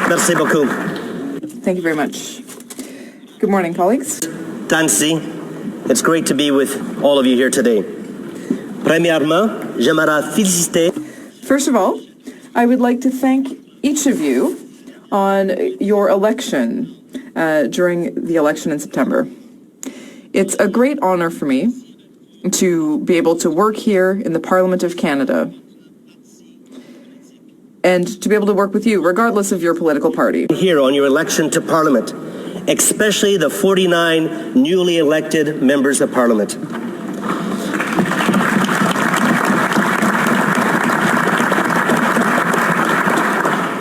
Merci beaucoup. Thank you very much. Good morning, colleagues. Tansi, it's great to be with all of you here today. Premièrement, j'aimerais féliciter. First of all, I would like to thank each of you on your election during the election in September. It's a great honor for me to be able to work here in the Parliament of Canada and to be able to work with you, regardless of your political party. Here on your election to Parliament, especially the 49 newly elected members of Parliament.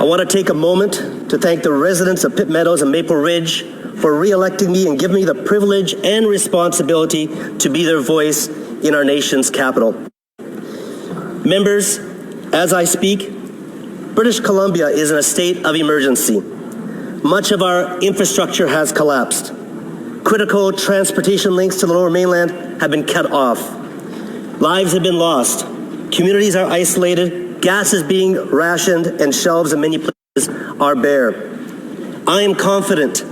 I want to take a moment to thank the residents of Pitt Meadows and Maple Ridge for re-electing me and giving me the privilege and responsibility to be their voice in our nation's capital. Members, as I speak, British Columbia is in a state of emergency. Much of our infrastructure has collapsed. Critical transportation links to the Lower Mainland have been cut off. Lives have been lost. Communities are isolated. Gas is being rationed, and shelves in many places are bare. I am confident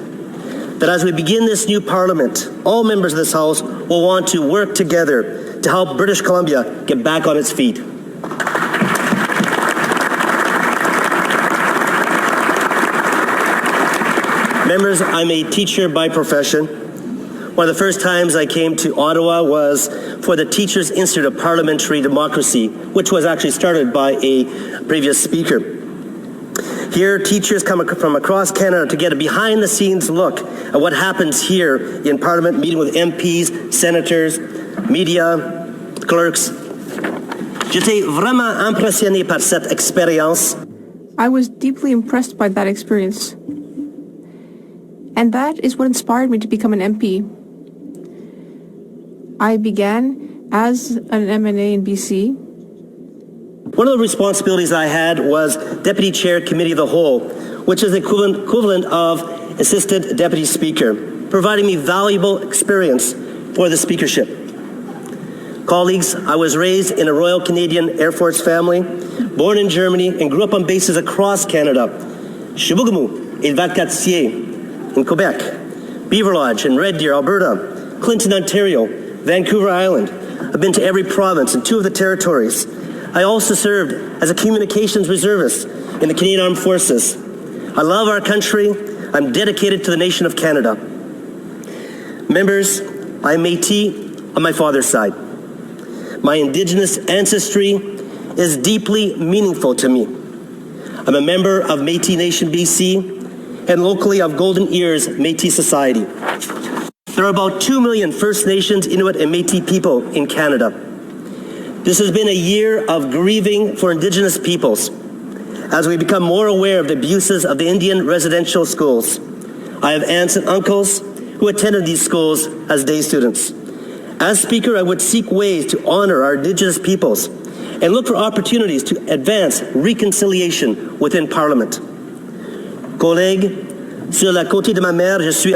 that as we begin this new Parliament, all members of this House will want to work together to help British Columbia get back on its feet. Members, I'm a teacher by profession. One of the first times I came to Ottawa was for the Teachers Institute of Parliamentary Democracy, which was actually started by a previous speaker. Here, teachers come from across Canada to get a behind-the-scenes look at what happens here in Parliament, meeting with MPs, senators, media, clerks. J'étais vraiment impressionné par cette expérience. I was deeply impressed by that experience. And that is what inspired me to become an MP. I began as an MNA in BC. One of the responsibilities I had was Deputy Chair Committee of the Whole, which is the equivalent of Assistant Deputy Speaker, providing me valuable experience for the speakership. Colleagues, I was raised in a Royal Canadian Air Force family, born in Germany, and grew up on bases across Canada. Chibougamau and Valcartier in Quebec, Beaver Lodge in Red Deer, Alberta, Clinton, Ontario, Vancouver Island. I've been to every province and 2 of the territories. I also served as a communications reservist in the Canadian Armed Forces. I love our country. I'm dedicated to the nation of Canada. Members, I'm Métis on my father's side. My Indigenous ancestry is deeply meaningful to me. I'm a member of Métis Nation BC and locally of Golden Ears Métis Society. There are about 2 million First Nations, Inuit, and Métis people in Canada. This has been a year of grieving for Indigenous peoples as we become more aware of the abuses of the Indian residential schools. I have aunts and uncles who attended these schools as day students. As Speaker, I would seek ways to honor our Indigenous peoples and look for opportunities to advance reconciliation within Parliament. Collègues, sur la côté de ma mère, je suis...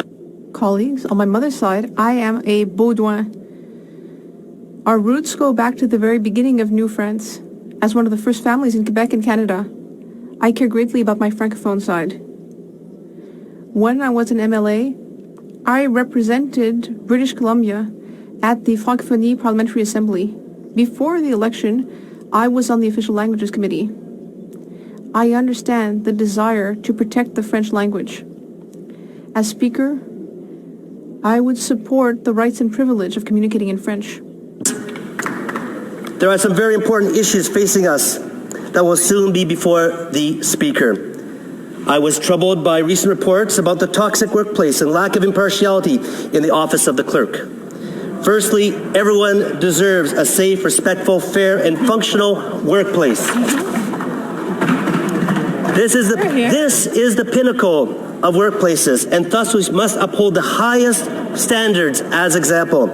Colleagues, on my mother's side, I am a Baudouin. Our roots go back to the very beginning of New France. As one of the first families in Quebec and Canada, I care greatly about my Francophone side. When I was an MLA, I represented British Columbia at the Francophonie Parliamentary Assembly. Before the election, I was on the Official Languages Committee. I understand the desire to protect the French language. As Speaker, I would support the rights and privilege of communicating in French. There are some very important issues facing us that will soon be before the Speaker. I was troubled by recent reports about the toxic workplace and lack of impartiality in the office of the clerk. Firstly, everyone deserves a safe, respectful, fair, and functional workplace. This is the pinnacle of workplaces, and thus we must uphold the highest standards as example.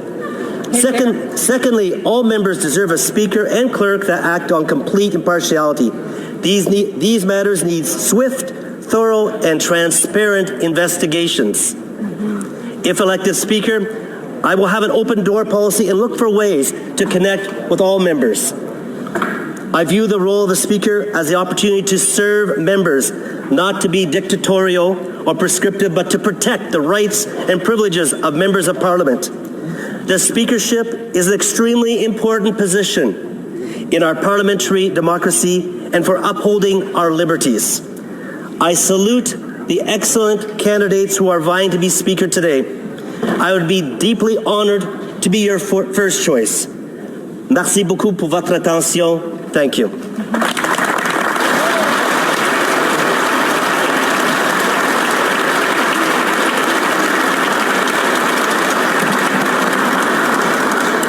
Secondly, all members deserve a speaker and clerk that act on complete impartiality. These matters need swift, thorough, and transparent investigations. If elected Speaker, I will have an open door policy and look for ways to connect with all members. I view the role of the Speaker as the opportunity to serve members, not to be dictatorial or prescriptive, but to protect the rights and privileges of members of Parliament. The Speakership is an extremely important position in our parliamentary democracy and for upholding our liberties. I salute the excellent candidates who are vying to be Speaker today. I would be deeply honored to be your first choice. Merci beaucoup pour votre attention. Thank you.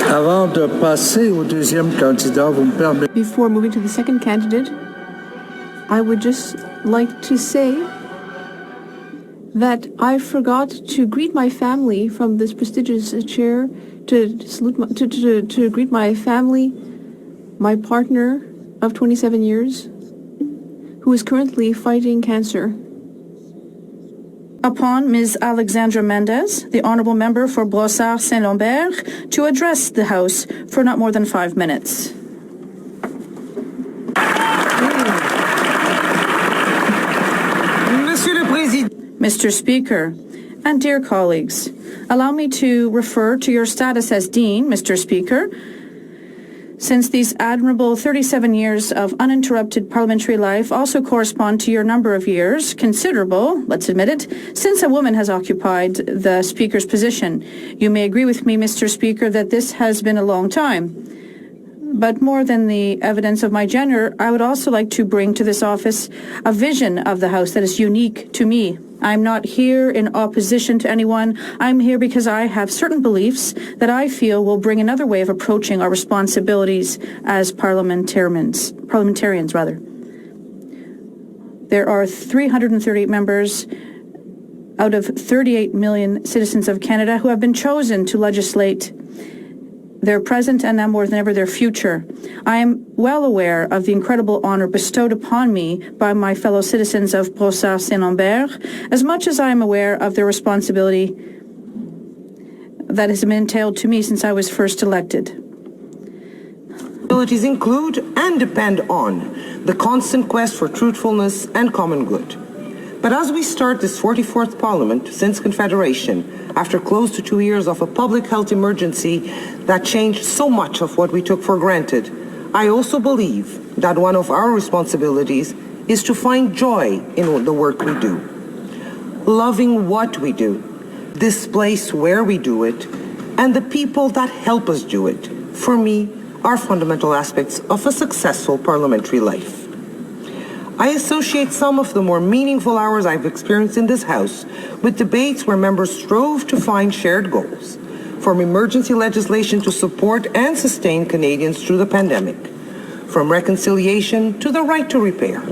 Avant de passer au deuxième candidat, vous me permettez. Before moving to the second candidate, I would just like to say that I forgot to greet my family from this prestigious chair, to greet my family, my partner of 27 years, who is currently fighting cancer. Upon Ms. Alexandra Mendez, the Honourable Member for Brossard-Saint-Lambert, to address the House for not more than 5 minutes. Mr. Speaker, and dear colleagues, allow me to refer to your status as Dean, Mr. Speaker. Since these admirable 37 years of uninterrupted parliamentary life also correspond to your number of years, considerable, let's admit it, since a woman has occupied the Speaker's position. You may agree with me, Mr. Speaker, that this has been a long time. But more than the evidence of my gender, I would also like to bring to this office a vision of the House that is unique to me. I'm not here in opposition to anyone. I'm here because I have certain beliefs that I feel will bring another way of approaching our responsibilities as parliamentarians. There are 338 members out of 38 million citizens of Canada who have been chosen to legislate their present and now more than ever their future. I am well aware of the incredible honour bestowed upon me by my fellow citizens of Brossard-Saint-Lambert, as much as I am aware of the responsibility that has been entailed to me since I was first elected. Abilities include and depend on the constant quest for truthfulness and common good. But as we start this 44th Parliament since Confederation, after close to 2 years of a public health emergency that changed so much of what we took for granted, I also believe that one of our responsibilities is to find joy in the work we do, loving what we do, this place where we do it, and the people that help us do it, for me, are fundamental aspects of a successful parliamentary life. I associate some of the more meaningful hours I've experienced in this House with debates where members strove to find shared goals, from emergency legislation to support and sustain Canadians through the pandemic, from reconciliation to the right to repair,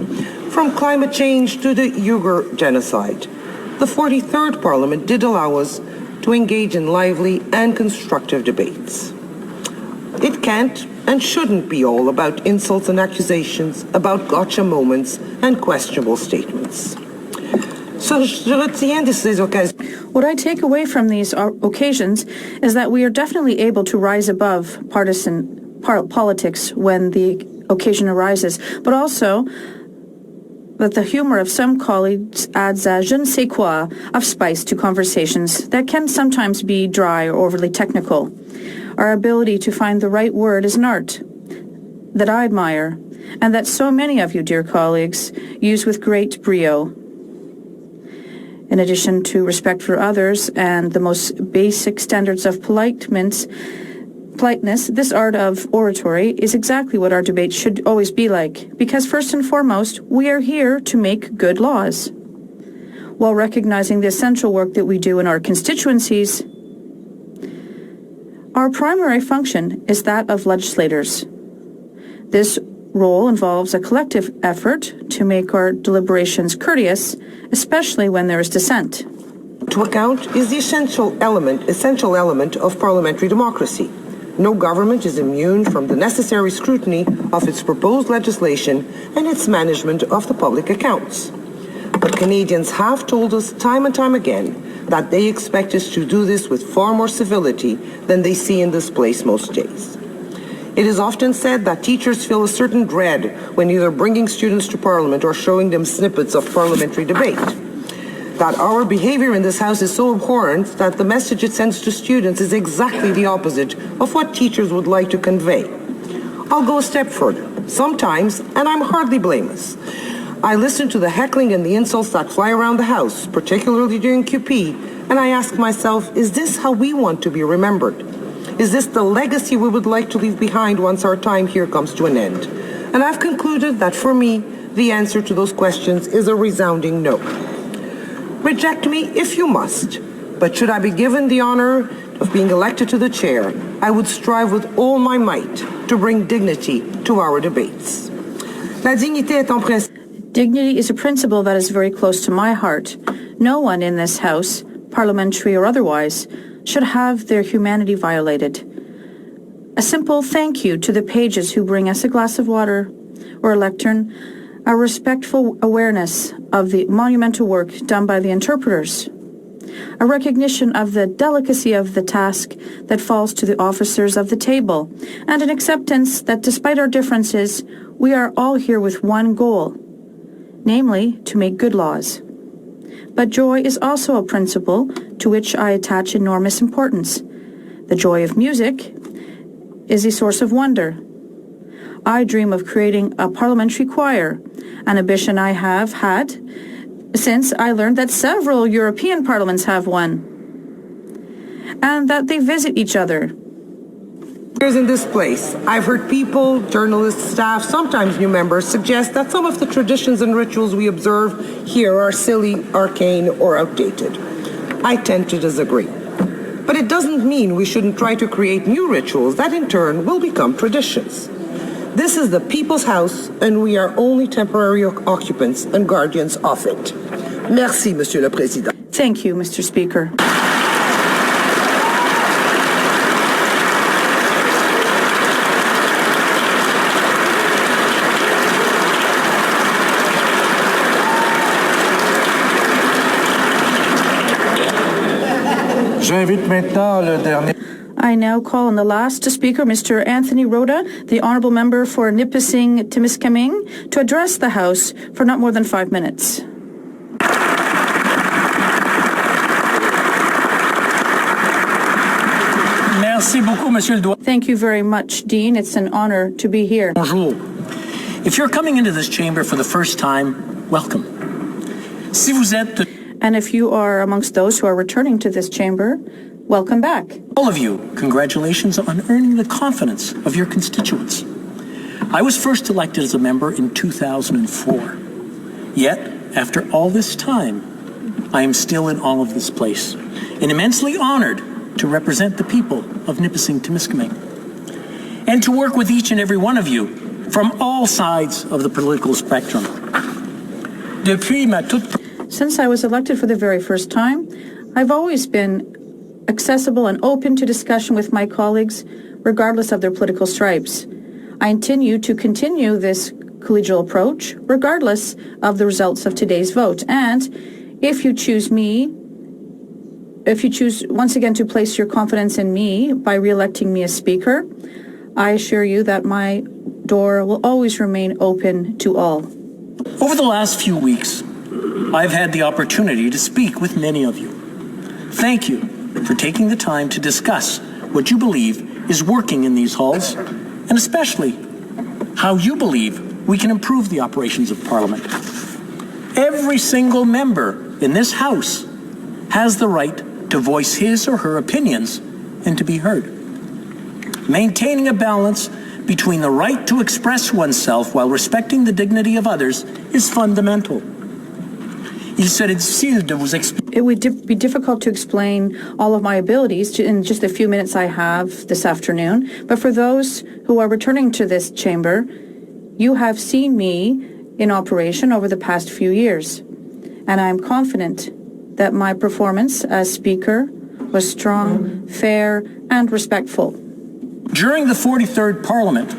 from climate change to the Uyghur genocide. The 43rd Parliament did allow us to engage in lively and constructive debates. It can't and shouldn't be all about insults and accusations, about gotcha moments and questionable statements. What I take away from these occasions is that we are definitely able to rise above partisan politics when the occasion arises, but also that the humor of some colleagues adds a je ne sais quoi of spice to conversations that can sometimes be dry or overly technical. Our ability to find the right word is an art that I admire, and that so many of you, dear colleagues, use with great brio. In addition to respect for others and the most basic standards of politeness, this art of oratory is exactly what our debates should always be like, because first and foremost, we are here to make good laws, while recognizing the essential work that we do in our constituencies. Our primary function is that of legislators. This role involves a collective effort to make our deliberations courteous, especially when there is dissent. To account is the essential element of parliamentary democracy. No government is immune from the necessary scrutiny of its proposed legislation and its management of the public accounts. But Canadians have told us time and time again that they expect us to do this with far more civility than they see in this place most days. It is often said that teachers feel a certain dread when either bringing students to Parliament or showing them snippets of parliamentary debate. That our behavior in this House is so abhorrent that the message it sends to students is exactly the opposite of what teachers would like to convey. I'll go a step further. Sometimes, and I'm hardly blameless, I listen to the heckling and the insults that fly around the House, particularly during QP, and I ask myself, is this how we want to be remembered? Is this the legacy we would like to leave behind once our time here comes to an end? And I've concluded that for me, the answer to those questions is a resounding no. Reject me if you must, but should I be given the honor of being elected to the chair, I would strive with all my might to bring dignity to our debates. La dignité est en principe. Dignity is a principle that is very close to my heart. No one in this House, parliamentary or otherwise, should have their humanity violated. A simple thank you to the pages who bring us a glass of water or a lectern, a respectful awareness of the monumental work done by the interpreters, a recognition of the delicacy of the task that falls to the officers of the table, and an acceptance that despite our differences, we are all here with one goal, namely, to make good laws. But joy is also a principle to which I attach enormous importance. The joy of music is a source of wonder. I dream of creating a parliamentary choir, an ambition I have had since I learned that several European parliaments have one, and that they visit each other. In this place, I've heard people, journalists, staff, sometimes new members suggest that some of the traditions and rituals we observe here are silly, arcane, or outdated. I tend to disagree. But it doesn't mean we shouldn't try to create new rituals that in turn will become traditions. This is the People's House, and we are only temporary occupants and guardians of it. Merci, Monsieur le Président. Thank you, Mr. Speaker. J'invite maintenant le dernier. I now call on the last speaker, Mr. Anthony Rhoda, the Honourable Member for Nipissing-Timiskaming, to address the House for not more than 5 minutes. Merci beaucoup, Monsieur le Doyen. Thank you very much, Dean. It's an honor to be here. Bonjour. If you're coming into this chamber for the first time, welcome. Si vous êtes... And if you are amongst those who are returning to this chamber, welcome back. All of you, congratulations on earning the confidence of your constituents. I was first elected as a member in 2004. Yet, after all this time, I am still in all of this place and immensely honored to represent the people of Nipissing-Timiskaming and to work with each and every one of you from all sides of the political spectrum. Depuis ma toute... Since I was elected for the very first time, I've always been accessible and open to discussion with my colleagues, regardless of their political stripes. I intend to continue this collegial approach, regardless of the results of today's vote. And if you choose once again to place your confidence in me by re-electing me as Speaker, I assure you that my door will always remain open to all. Over the last few weeks, I've had the opportunity to speak with many of you. Thank you for taking the time to discuss what you believe is working in these halls, and especially how you believe we can improve the operations of Parliament. Every single member in this House has the right to voice his or her opinions and to be heard. Maintaining a balance between the right to express oneself while respecting the dignity of others is fundamental. It would be difficult to explain all of my abilities in just the few minutes I have this afternoon, but for those who are returning to this chamber, you have seen me in operation over the past few years, and I am confident that my performance as Speaker was strong, fair, and respectful. During the 43rd Parliament,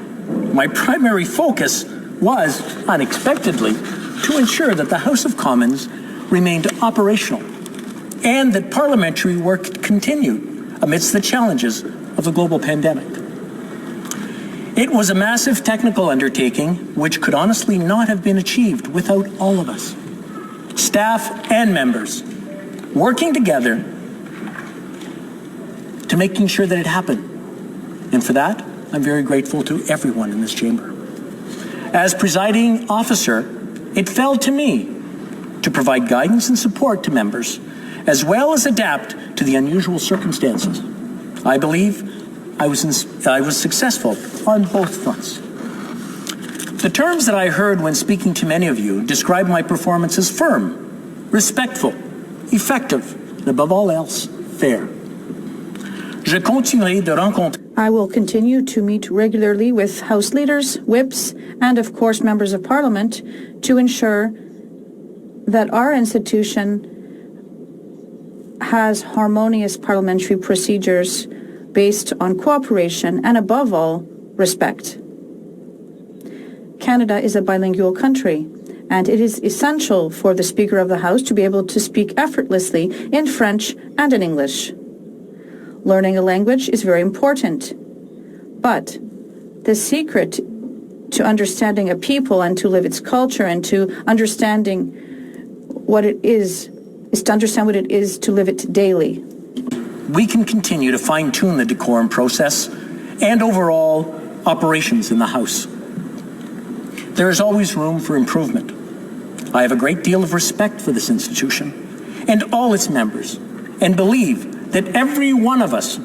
my primary focus was, unexpectedly, to ensure that the House of Commons remained operational and that parliamentary work continued amidst the challenges of the global pandemic. It was a massive technical undertaking which could honestly not have been achieved without all of us, staff and members, working together to making sure that it happened. And for that, I'm very grateful to everyone in this chamber. As presiding officer, it fell to me to provide guidance and support to members, as well as adapt to the unusual circumstances. I believe I was successful on both fronts. The terms that I heard when speaking to many of you describe my performance as firm, respectful, effective, and above all else, fair. Je continuerai de rencontrer. I will continue to meet regularly with House leaders, whips, and of course members of Parliament to ensure that our institution has harmonious parliamentary procedures based on cooperation and, above all, respect. Canada is a bilingual country, and it is essential for the Speaker of the House to be able to speak effortlessly in French and in English. Learning a language is very important, but the secret to understanding a people and to live its culture and to understanding what it is to understand what it is to live it daily. We can continue to fine-tune the decorum process and overall operations in the House. There is always room for improvement. I have a great deal of respect for this institution and all its members, and believe that every one of us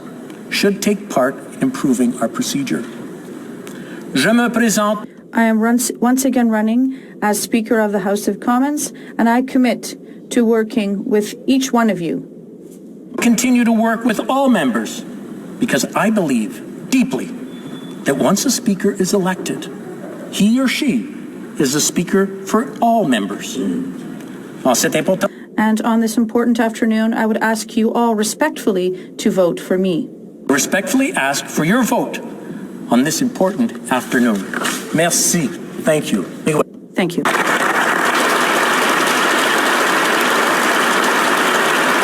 should take part in improving our procedure. Je me présente. I am once again running as Speaker of the House of Commons, and I commit to working with each one of you. Continue to work with all members, because I believe deeply that once a speaker is elected, he or she is a speaker for all members. And on this important afternoon, I would ask you all respectfully to vote for me. Respectfully ask for your vote on this important afternoon. Merci. Thank you. Thank you.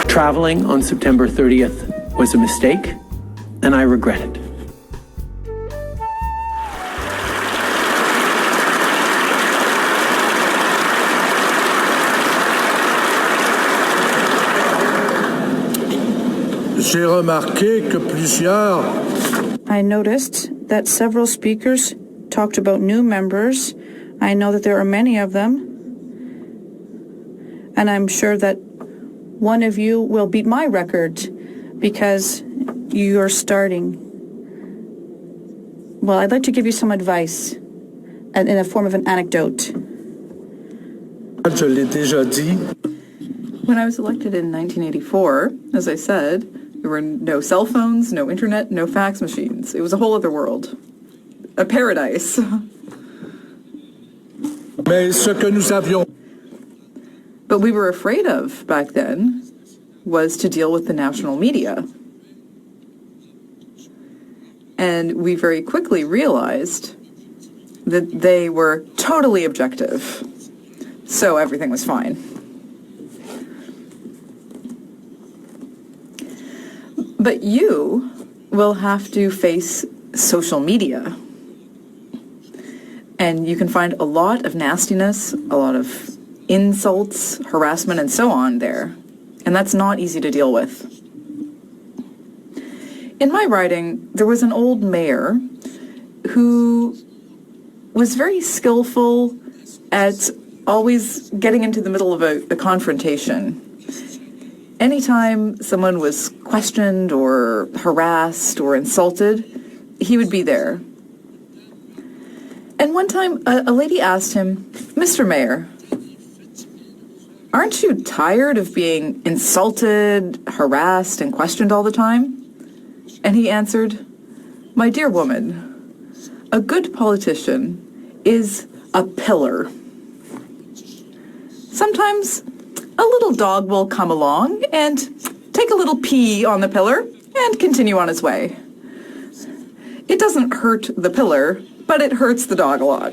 Traveling on September 30th was a mistake, and I regret it. J'ai remarqué que plusieurs I noticed that several speakers talked about new members. I know that there are many of them, and I'm sure that one of you will beat my record because you're starting. Well, I'd like to give you some advice in a form of an anecdote. je l'ai déjà dit, When I was elected in 1984, as I said, there were no cell phones, no internet, no fax machines. It was a whole other world. A paradise. mais ce que nous avions But we were afraid of back then was to deal with the national media. And we very quickly realized that they were totally objective. So everything was fine. But you will have to face social media. And you can find a lot of nastiness, a lot of insults, harassment, and so on there. And that's not easy to deal with. In my riding, there was an old mayor who was very skillful at always getting into the middle of a confrontation. Anytime someone was questioned or harassed or insulted, he would be there. And one time, a lady asked him, "Mr. Mayor, aren't you tired of being insulted, harassed, and questioned all the time?" And he answered, "My dear woman, a good politician is a pillar. Sometimes a little dog will come along and take a little pee on the pillar and continue on his way. It doesn't hurt the pillar, but it hurts the dog a lot."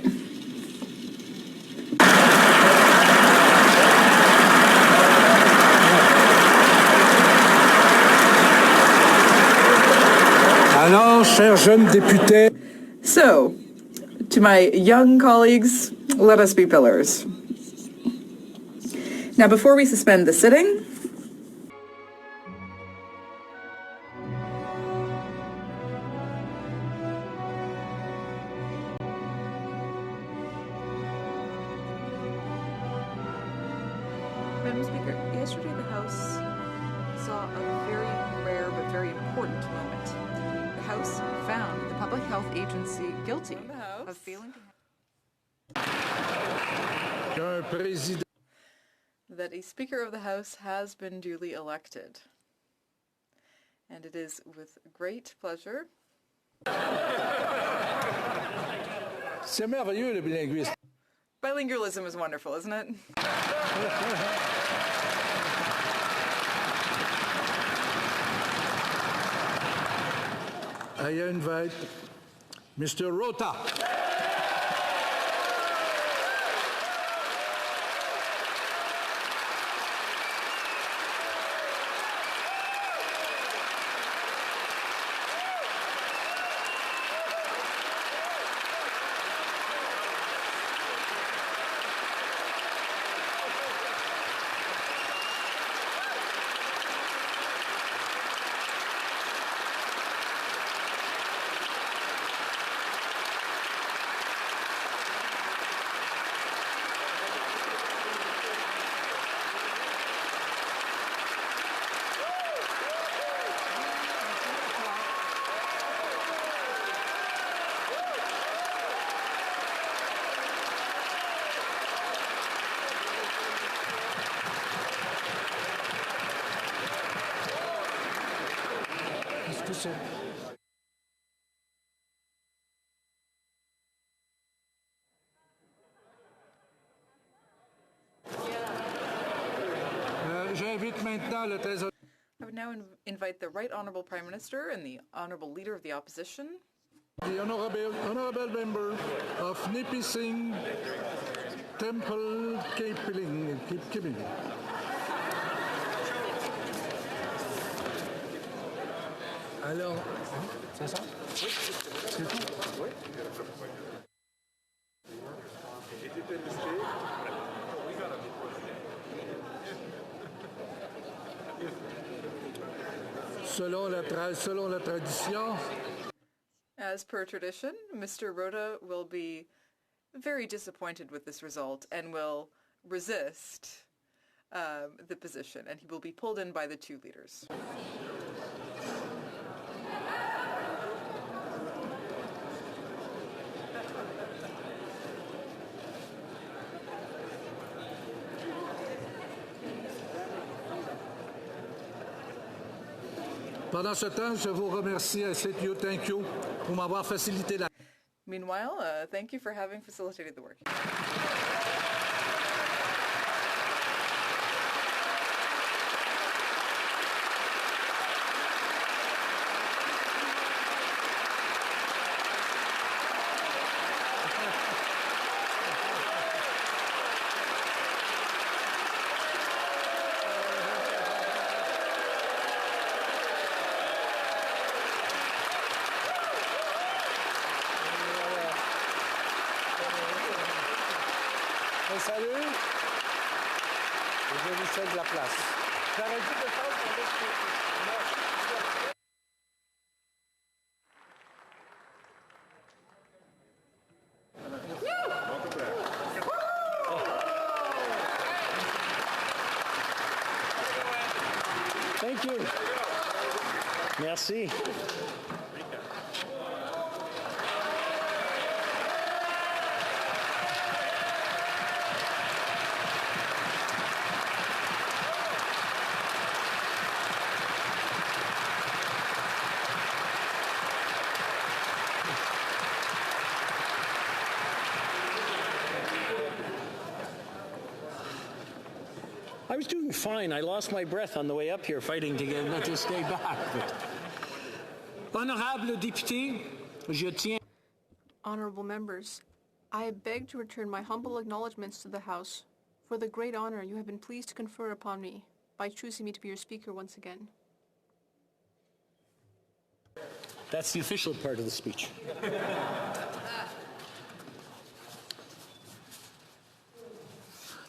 Alors, chers jeunes députés, So, to my young colleagues, let us be pillars. Now, before we suspend the sitting, Madam Speaker, yesterday the House saw a very rare but very important moment. The House found the Public Health Agency guilty of failing to that a Speaker of the House has been duly elected. And it is with great pleasure C'est merveilleux le bilinguisme. bilingualism is wonderful, isn't it? I invite Mr. Rota. J'invite maintenant le trésorier. I would now invite the Right Honourable Prime Minister and the Honourable Leader of the Opposition, The honorable member of Nipissing Temple Keeping. Alors, c'est ça? C'est tout? Oui. Selon la tradition, as per tradition, Mr. Rota will be very disappointed with this result and will resist the position, and he will be pulled in by the two leaders. pendant ce temps, je vous remercie. I say to you, thank you, pour m'avoir facilité la... Meanwhile, thank you for having facilitated the work. Salut. Je vous cède la place. Thank you. Merci. I was doing fine. I lost my breath on the way up here fighting to get not to stay back. Honorable député, je tiens. Honorable members, I beg to return my humble acknowledgments to the House for the great honor you have been pleased to confer upon me by choosing me to be your Speaker once again. That's the official part of the speech.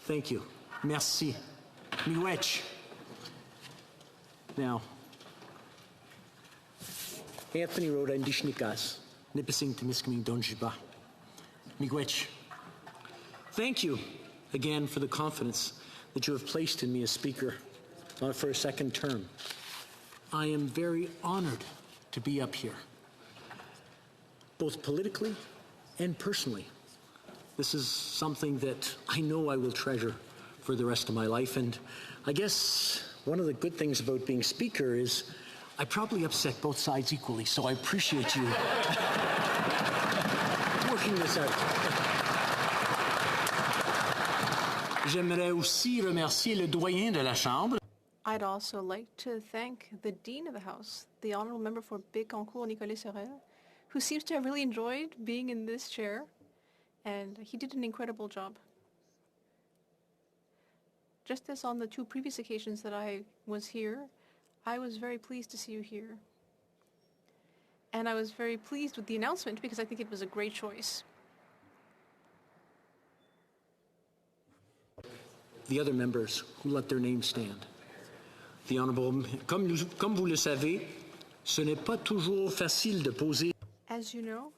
Thank you. Merci. Miigwech. Now, Anthony wrote Indishnikas, Nipissing Temiskaming Donjiba. Miigwech. Thank you again for the confidence that you have placed in me as Speaker for a second term. I am very honored to be up here, both politically and personally. This is something that I know I will treasure for the rest of my life, and I guess one of the good things about being Speaker is I probably upset both sides equally, so I appreciate you working this out. J'aimerais aussi remercier le doyen de la Chambre. I'd also like to thank the Dean of the House, the Honourable Member for Bécancour, Nicolas Sorel, who seems to have really enjoyed being in this chair, and he did an incredible job. Just as on the two previous occasions that I was here, I was very pleased to see you here. And I was very pleased with the announcement because I think it was a great choice. The other members who let their names stand. The Honourable, comme vous le savez, ce n'est pas toujours facile de poser. As you know,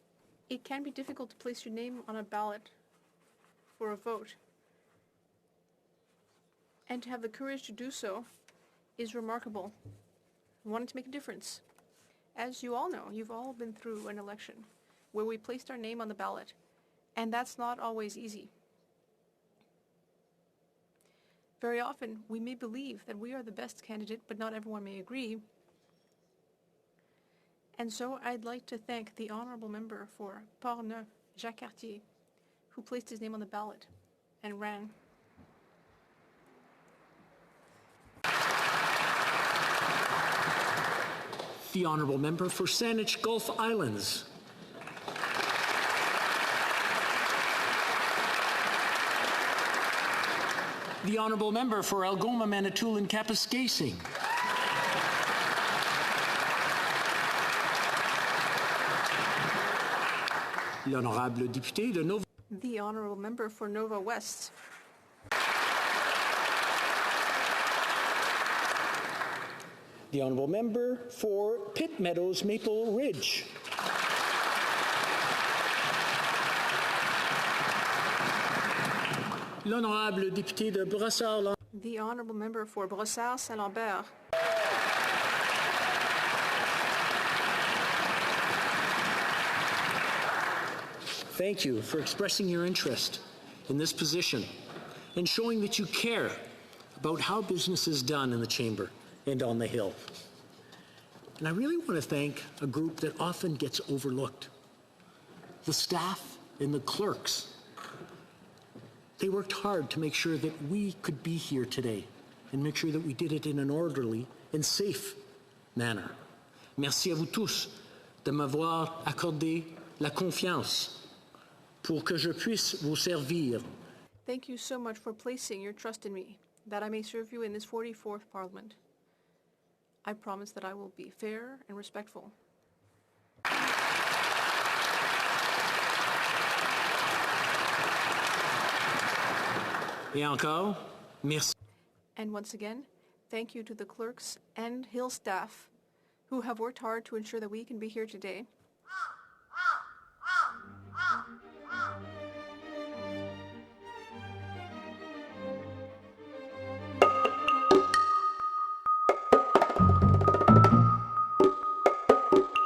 it can be difficult to place your name on a ballot for a vote. And to have the courage to do so is remarkable. Wanting to make a difference. As you all know, you've all been through an election where we placed our name on the ballot, and that's not always easy. Very often, we may believe that we are the best candidate, but not everyone may agree. And so I'd like to thank the Honourable Member for Port-Neuf, Jacques Cartier, who placed his name on the ballot and ran. The Honourable Member for Saanich Gulf Islands. The Honourable Member for Algoma, Manitoulin, Kapuskasing. L'Honourable Député de Nova. The Honourable Member for Nova West. The Honourable Member for Pitt Meadows, Maple Ridge. L'Honourable Député de Brossard. The Honourable Member for Brossard-Saint-Lambert. Thank you for expressing your interest in this position and showing that you care about how business is done in the Chamber and on the Hill. And I really want to thank a group that often gets overlooked. The staff and the clerks. They worked hard to make sure that we could be here today and make sure that we did it in an orderly and safe manner. Merci à vous tous de m'avoir accordé la confiance pour que je puisse vous servir. Thank you so much for placing your trust in me, that I may serve you in this 44th Parliament. I promise that I will be fair and respectful. Et encore, merci. And once again, thank you to the clerks and Hill staff who have worked hard to ensure that we can be here today.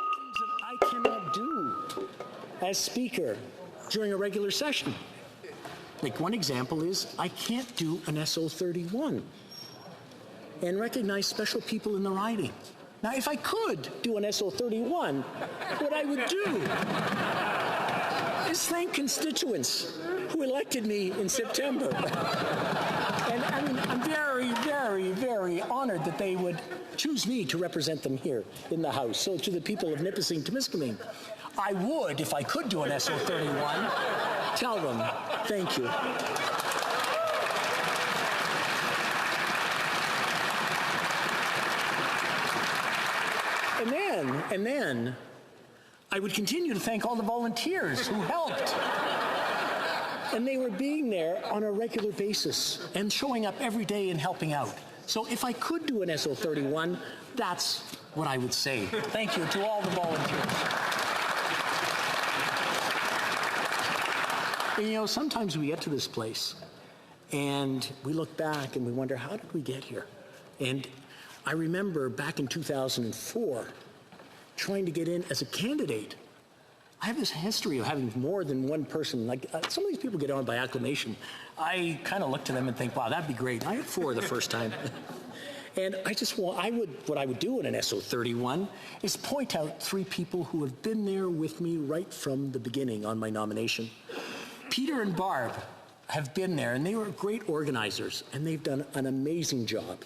Things that I cannot do as Speaker during a regular session. Like one example is I can't do an SO31 and recognize special people in the riding. Now, if I could do an SO31, what I would do is thank constituents who elected me in September. And I mean, I'm very, very, very honored that they would choose me to represent them here in the House. So to the people of Nipissing, Temiskaming, I would, if I could do an SO31, tell them thank you. And then, I would continue to thank all the volunteers who helped. And they were being there on a regular basis and showing up every day and helping out. So if I could do an SO31, that's what I would say. Thank you to all the volunteers. And, you know, sometimes we get to this place and we look back and we wonder, how did we get here? And I remember back in 2004, trying to get in as a candidate. I have this history of having more than one person. Like some of these people get on by acclamation. I kind of look to them and think, wow, that'd be great. I had 4 the first time. And what I would do in an SO31 is point out 3 people who have been there with me right from the beginning on my nomination. Peter and Barb have been there, and they were great organizers, and they've done an amazing job.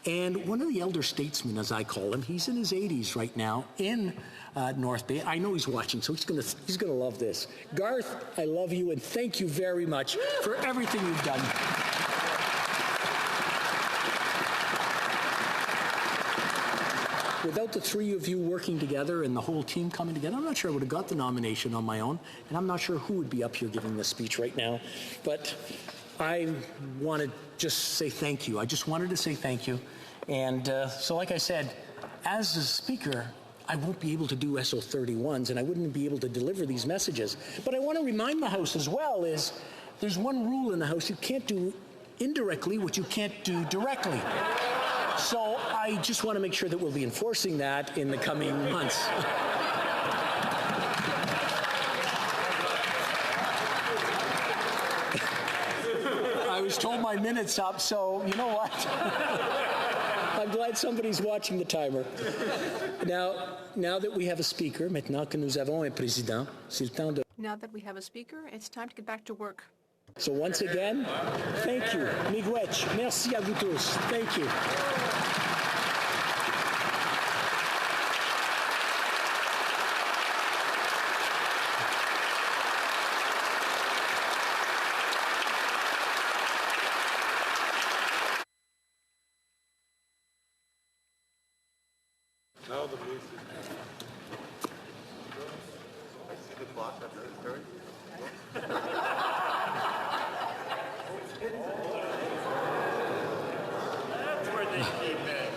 And one of the elder statesmen, as I call him, he's in his 80s right now in North Bay. I know he's watching, so he's gonna love this. Garth, I love you, and thank you very much for everything you've done. Without the 3 of you working together and the whole team coming together, I'm not sure I would have got the nomination on my own, and I'm not sure who would be up here giving this speech right now. But I want to just say thank you. I just wanted to say thank you. And so like I said, as a speaker, I won't be able to do SO31s, and I wouldn't be able to deliver these messages. But I want to remind the House as well is there's one rule in the House: you can't do indirectly what you can't do directly. So I just want to make sure that we'll be enforcing that in the coming months. I was told my minute's up, so you know what? I'm glad somebody's watching the timer. Now that we have a speaker, maintenant que nous avons un président, c'est le temps de... Now that we have a speaker, it's time to get back to work. So once again, thank you. Miigwech. Merci à vous tous. Thank you. Now the music. See the clock up there, Terry? That's where they keep it.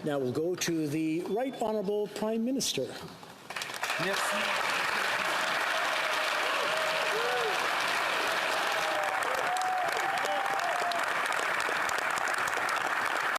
Now we'll go to the Right Honourable Prime Minister. Merci.